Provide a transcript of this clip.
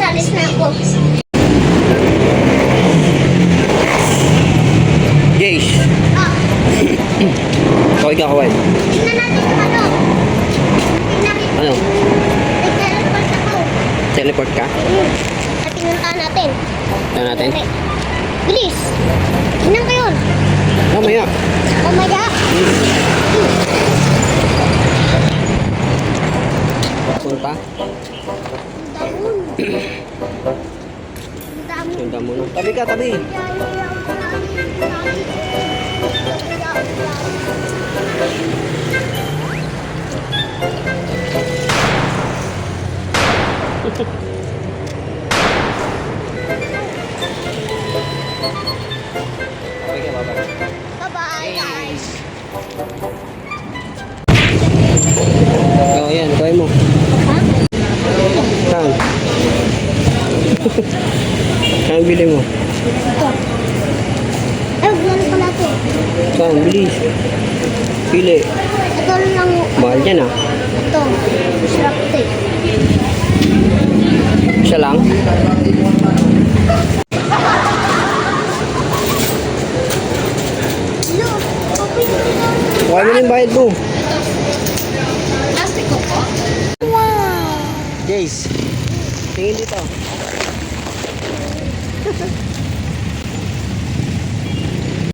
Alis na ako. Jace. Ah, Kaway ka, kaway. tingnan natin yung ano. Tingnan natin. Ano? Nag-teleport ako. Teleport ka? At tingnan natin. Tignan natin. Bilis. Tingnan ko yun. Mamaya. Mamaya. Punta. Damon. Damon. Sundan mo na. Tabi ka, tabi. Tabi ka, baba. Bye-bye, guys. Oh, yan. Kaway mo. Ha? Saan? Saan bili mo? Ito. Ay, wala pala ito. Saan? Bilis. Pili. Ito lang. Mahal yan ah. Ito. Sarap ito eh. Isa lang? Hello. Open ito. Kaway mo na yung bayad mo. Plastic ko po. Wow. Jace. Tingin dito.